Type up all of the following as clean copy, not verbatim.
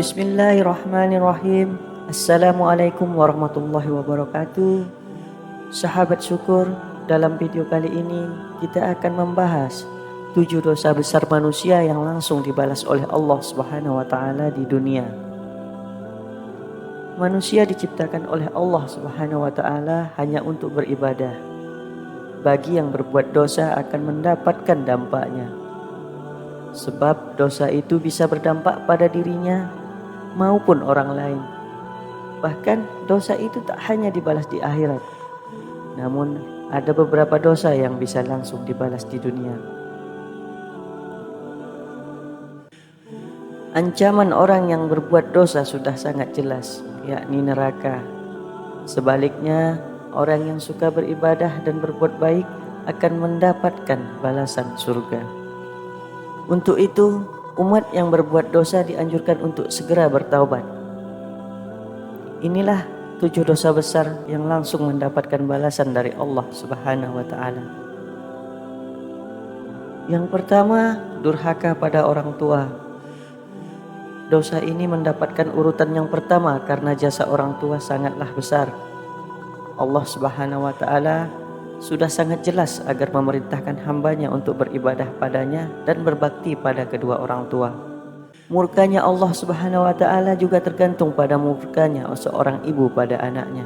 Bismillahirrahmanirrahim. Assalamualaikum warahmatullahi wabarakatuh. Sahabat syukur, dalam video kali ini kita akan membahas 7 dosa besar manusia yang langsung dibalas oleh Allah Subhanahu wa taala di dunia. Manusia diciptakan oleh Allah Subhanahu wa taala hanya untuk beribadah. Bagi yang berbuat dosa akan mendapatkan dampaknya. Sebab dosa itu bisa berdampak pada dirinya maupun orang lain. Bahkan dosa itu tak hanya dibalas di akhirat, namun ada beberapa dosa yang bisa langsung dibalas di dunia. Ancaman orang yang berbuat dosa sudah sangat jelas, yakni neraka. Sebaliknya, orang yang suka beribadah dan berbuat baik akan mendapatkan balasan surga. Untuk itu, umat yang berbuat dosa dianjurkan untuk segera bertaubat. Inilah 7 dosa besar yang langsung mendapatkan balasan dari Allah Subhanahu wa taala. Yang pertama, durhaka pada orang tua. Dosa ini mendapatkan urutan yang pertama karena jasa orang tua sangatlah besar. Allah Subhanahu wa taala sudah sangat jelas agar memerintahkan hambanya untuk beribadah padanya dan berbakti pada kedua orang tua. Murkanya Allah Subhanahu wa taala juga tergantung pada murkanya seorang ibu pada anaknya.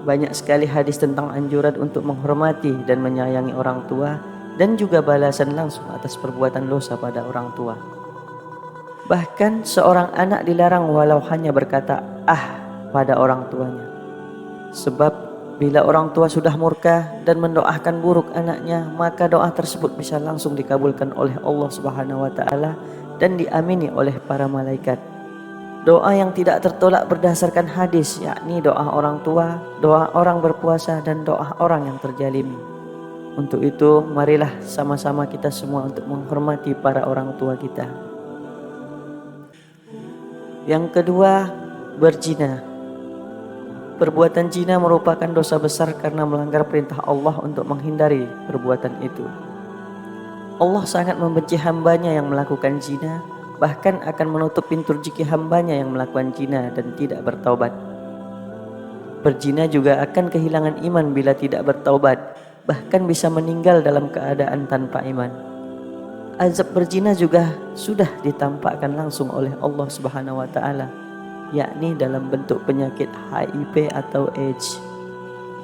Banyak sekali hadis tentang anjuran untuk menghormati dan menyayangi orang tua dan juga balasan langsung atas perbuatan dosa pada orang tua. Bahkan seorang anak dilarang walau hanya berkata pada orang tuanya. Sebab bila orang tua sudah murka dan mendoakan buruk anaknya, maka doa tersebut bisa langsung dikabulkan oleh Allah Subhanahu wa taala dan diamini oleh para malaikat. Doa yang tidak tertolak berdasarkan hadis, yakni doa orang tua, doa orang berpuasa, dan doa orang yang terjalimi. Untuk itu, marilah sama-sama kita semua untuk menghormati para orang tua kita. Yang kedua, berzina. Perbuatan zina merupakan dosa besar karena melanggar perintah Allah untuk menghindari perbuatan itu. Allah sangat membenci hambanya yang melakukan zina, bahkan akan menutup pintu rezeki hambanya yang melakukan zina dan tidak bertaubat. Berzina juga akan kehilangan iman bila tidak bertaubat, bahkan bisa meninggal dalam keadaan tanpa iman. Azab berzina juga sudah ditampakkan langsung oleh Allah Subhanahu wa taala, yakni dalam bentuk penyakit HIV atau AIDS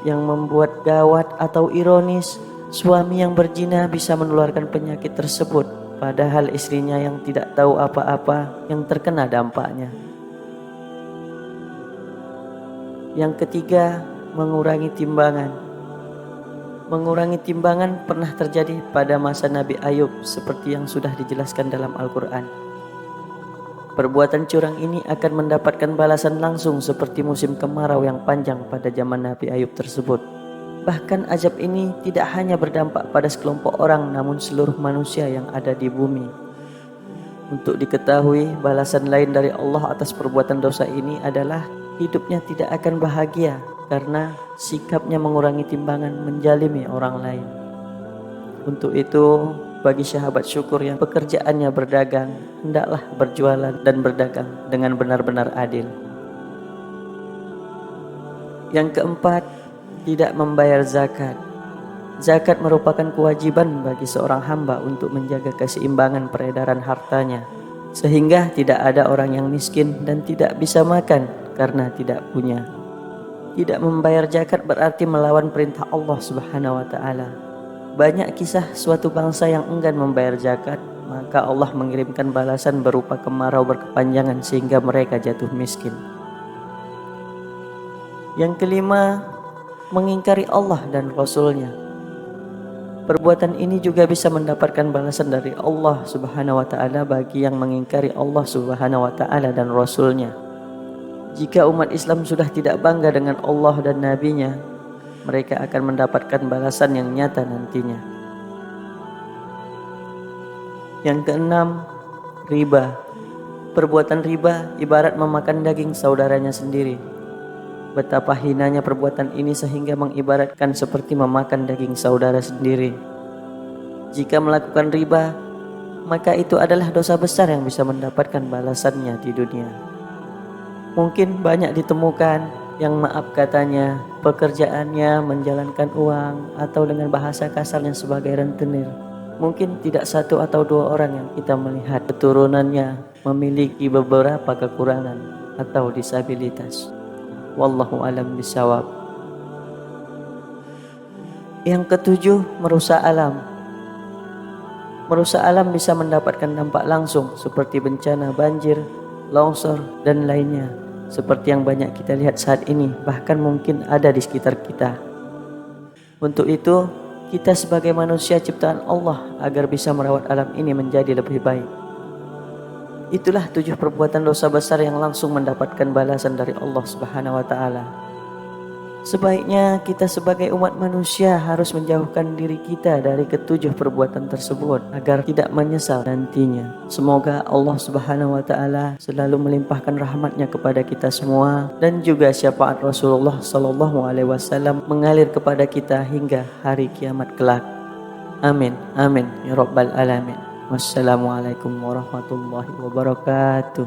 yang membuat gawat atau ironis, suami yang berzina bisa menularkan penyakit tersebut padahal istrinya yang tidak tahu apa-apa yang terkena dampaknya. Yang ketiga, mengurangi timbangan. Mengurangi timbangan pernah terjadi pada masa Nabi Ayub seperti yang sudah dijelaskan dalam Al-Quran. Perbuatan curang ini akan mendapatkan balasan langsung seperti musim kemarau yang panjang pada zaman Nabi Ayub tersebut. Bahkan azab ini tidak hanya berdampak pada sekelompok orang, namun seluruh manusia yang ada di bumi. Untuk diketahui, balasan lain dari Allah atas perbuatan dosa ini adalah hidupnya tidak akan bahagia karena sikapnya mengurangi timbangan menjalimi orang lain. Untuk itu, bagi sahabat syukur yang pekerjaannya berdagang, hendaklah berjualan dan berdagang dengan benar-benar adil. Yang keempat, tidak membayar zakat. Zakat merupakan kewajiban bagi seorang hamba untuk menjaga keseimbangan peredaran hartanya, sehingga tidak ada orang yang miskin dan tidak bisa makan karena tidak punya. Tidak membayar zakat berarti melawan perintah Allah Subhanahu wa taala. Banyak kisah suatu bangsa yang enggan membayar zakat, maka Allah mengirimkan balasan berupa kemarau berkepanjangan sehingga mereka jatuh miskin. Yang kelima, mengingkari Allah dan Rasul-Nya. Perbuatan ini juga bisa mendapatkan balasan dari Allah Subhanahu wa taala bagi yang mengingkari Allah Subhanahu wa taala dan Rasul-Nya. Jika umat Islam sudah tidak bangga dengan Allah dan Nabi-Nya, mereka akan mendapatkan balasan yang nyata nantinya. Yang keenam, riba. Perbuatan riba ibarat memakan daging saudaranya sendiri. Betapa hinanya perbuatan ini sehingga mengibaratkan seperti memakan daging saudara sendiri. Jika melakukan riba, maka itu adalah dosa besar yang bisa mendapatkan balasannya di dunia. Mungkin banyak ditemukan yang maaf katanya pekerjaannya menjalankan uang atau dengan bahasa kasarnya sebagai rentenir. Mungkin tidak satu atau dua orang yang kita melihat keturunannya memiliki beberapa kekurangan atau disabilitas. Wallahu alam bisawab. Yang ketujuh, merusak alam. Merusak alam bisa mendapatkan dampak langsung seperti bencana banjir, longsor, dan lainnya. Seperti yang banyak kita lihat saat ini, bahkan mungkin ada di sekitar kita. Untuk itu, kita sebagai manusia ciptaan Allah agar bisa merawat alam ini menjadi lebih baik. Itulah 7 perbuatan dosa besar yang langsung mendapatkan balasan dari Allah Subhanahu wa Ta'ala. Sebaiknya kita sebagai umat manusia harus menjauhkan diri kita dari ketujuh perbuatan tersebut agar tidak menyesal nantinya. Semoga Allah Subhanahu wa Ta'ala selalu melimpahkan rahmatnya kepada kita semua dan juga syafaat Rasulullah Sallallahu Alaihi Wasallam mengalir kepada kita hingga hari kiamat kelak. Amin, amin ya rabbal alamin. Wassalamualaikum warahmatullahi wabarakatuh.